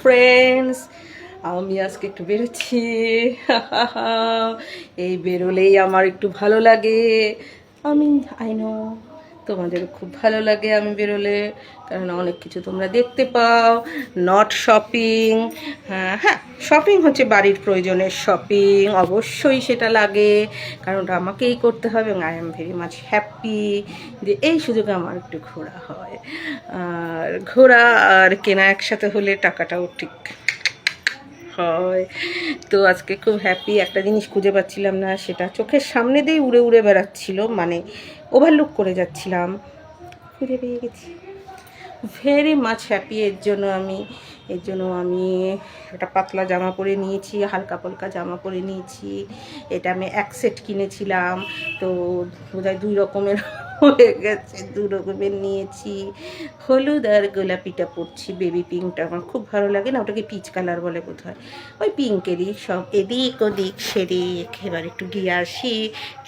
Friends, আমি আজকে একটু বেরোচ্ছি। এই বেরোলেই আমার একটু ভালো লাগে। আমি আই নো তোমাদেরও খুব ভালো লাগে আমি বেরোলে, কারণ অনেক কিছু তোমরা দেখতে পাও। নট শপিং, হ্যাঁ শপিং হচ্ছে বাড়ির প্রয়োজনের শপিং, অবশ্যই সেটা লাগে, কারণ ওটা আমাকেই করতে হবে। এবং I am very much happy যে এই সুযোগে আমার একটু ঘোরা হয়। আর ঘোরা আর কেনা একসাথে হলে টাকাটাও ঠিক হয়। তো আজকে খুব হ্যাপি। একটা জিনিস খুঁজে পাচ্ছিলাম না, সেটা চোখের সামনে দিয়ে উড়ে উড়ে বেড়াচ্ছিল, মানে ওভারলুক করে যাচ্ছিলাম, খুঁজে পেয়ে গেছি। Very much happy. এর জন্য আমি একটা পাতলা জামা পরে নিয়েছি, হালকা পালকা জামা পরে নিয়েছি। এটা আমি এক সেট কিনেছিলাম, তো বোধহয় 2 রকমের হয়ে গেছে, 2 রকমের নিয়েছি। হলুদ আর গোলাপিটা পরছি, বেবি পিঙ্কটা আমার খুব ভালো লাগে না, ওটাকে পিচ কালার বলে বোধ হয়। ওই পিঙ্কেরই সব এদিক ওদিক সেরে এবার একটু গিয়ে আসি।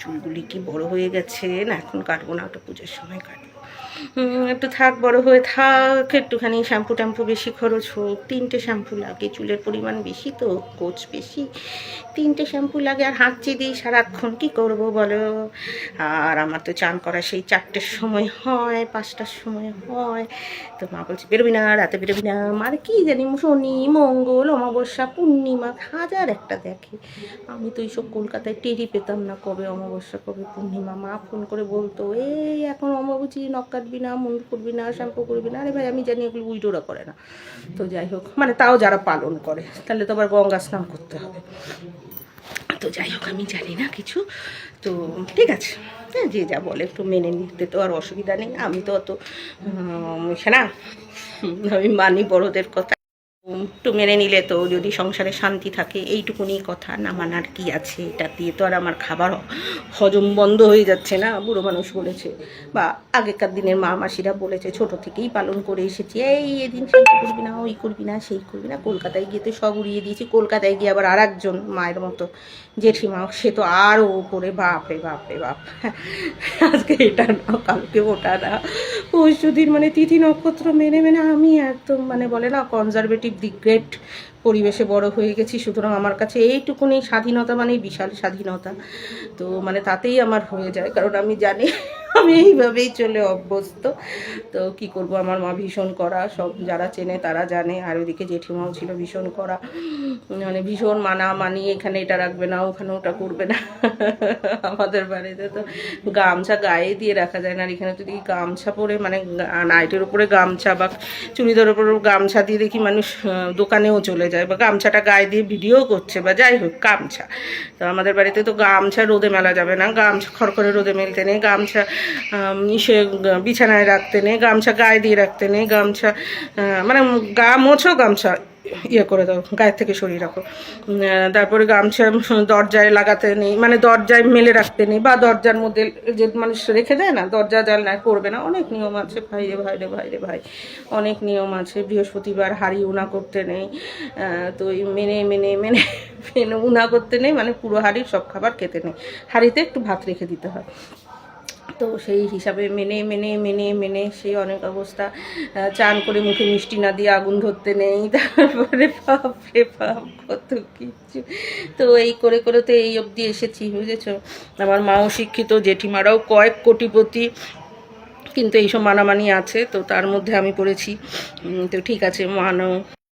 চুলগুলি কি বড় হয়ে গেছে, না এখন কাটবো না, ওটা পুজোর সময় কাটবো। একটু থাক, বড় হয়ে থাক, একটুখানি শ্যাম্পু ট্যাম্পু বেশি খরচ হোক। 3টে শ্যাম্পু লাগে, চুলের পরিমাণ বেশি তো, কোচ বেশি, 3টে শ্যাম্পু লাগে। আর হাঁচি দিই সারাক্ষণ, কী করবো বলো। আর আমার তো চান করা সেই 4টের সময় হয়, 5টার সময় হয়। তো মা বলছে বেরোবি না, রাতে বেরোবি না। আর কি জানি শনি মঙ্গল অমাবস্যা পূর্ণিমা হাজার একটা দেখে। আমি তো এইসব কলকাতায় টেরই পেতাম না, কবে অমাবস্যা কবে পূর্ণিমা। মা ফোন করে বলতো এই এখন অমাবস্যা, নখ কাটবি না, মুন্ড করবি না, শ্যাম্পু করবি না। আরে ভাই আমি জানি এগুলো উইডোরা করে না। তো যাই হোক, মানে তাও যারা পালন করে, তাহলে তো আবার গঙ্গা স্নান করতে হবে। তো যাই হোক, আমি জানি না কিছু, তো ঠিক আছে, হ্যাঁ যে যা বলে একটু মেনে নিতে তো আর অসুবিধা নেই। আমি তো অত না, আমি মানি বড়দের কথা, একটু মেনে নিলে তো যদি সংসারে শান্তি থাকে, এইটুকুনি কথা। না মানার কি আছে, এটা দিয়ে তো আর আমার খাবার হজম বন্ধ হয়ে যাচ্ছে না। বুড়ো মানুষ বলেছে, বা আগেকার দিনের মা মাসিরা বলেছে, ছোট থেকেই পালন করে এসেছি, এই এদিন সেই করবি না, ওই করবি না, সেই করবি না। কলকাতায় গিয়ে তো সব উড়িয়ে দিয়েছি। কলকাতায় গিয়ে আবার আর একজন মায়ের মতো জেঠিমা, সে তো আরও ওপরে, বাপরে বাপরে বাপ। আজকে এটা না, কালকে ওটা না, পরশুদিন, মানে তিথি নক্ষত্র মেনে মেনে আমি একদম, মানে বলে না কনজারভেটিভ দি গ্রেট পরিবেশে বড় হয়ে গেছি। সুতরাং আমার কাছে এইটুকুনি স্বাধীনতা মানেই বিশাল স্বাধীনতা। তো মানে তাতেই আমার হয়ে যায়, কারণ আমি জানি আমি এইভাবেই চলে অভ্যস্ত। তো কি করব, আমার মা ভীষণ করা, সব যারা চেনে তারা জানে। আর ওইদিকে জেঠিমাও ছিল ভীষণ করা, মানে ভীষণ মানি, এখানে এটা রাখবে না, ওখানে ওটা করবে না। আমাদের বাড়িতে তো গামছা গায়ে দিয়ে রাখা যায় না। আর এখানে যদি গামছা পরে, মানে নাইটের উপরে গামছা বা চুড়িদার উপরে গামছা দিয়ে দেখি মানুষ দোকানেও চলে যায়, বা গামছাটা গায়ে দিয়ে ভিডিও করছে, বা যাই হোক গামছা। তো আমাদের বাড়িতে তো গামছা রোদে মেলা যাবে না, গামছা খড়খড়ে রোদে মেলতে নেই, গামছা সে বিছানায় রাখতে নেই, গামছা গায়ে দিয়ে রাখতে নেই, গামছা মানে গা মোছো, গামছা ইয়ে করে দাও, গায়ের থেকে সরিয়ে রাখো। তারপরে গামছা দরজায় লাগাতে নেই, মানে দরজায় মেলে রাখতে নেই, বা দরজার মধ্যে যে মানুষ রেখে দেয় না, দরজা জানলায় করবে না। অনেক নিয়ম আছে ভাই রে ভাই রে ভাই রে ভাই, অনেক নিয়ম আছে। বৃহস্পতিবার হাঁড়ি উনা করতে নেই। তো এই মেনে মেনে মেনে মেনে উনা করতে নেই, মানে পুরো হাঁড়ির সব খাবার খেতে নেই, হাঁড়িতে একটু ভাত রেখে দিতে হয়। তো সেই হিসাবে মেনে মেনে মেনে মেনে সেই অনেক অবস্থা। চান করে মুখে মিষ্টি না দিয়ে আগুন ধরতে নেই, তারপরে বাপরে বাপ কত কিছু। তো এই করে করে তো এই অবধি এসেছি, বুঝেছ। আমার মাও শিক্ষিত, জেঠিমারাও কয়েক কোটিপতি, কিন্তু এইসব মানামানি আছে, তো তার মধ্যে আমি পড়েছি। তো ঠিক আছে, মানো।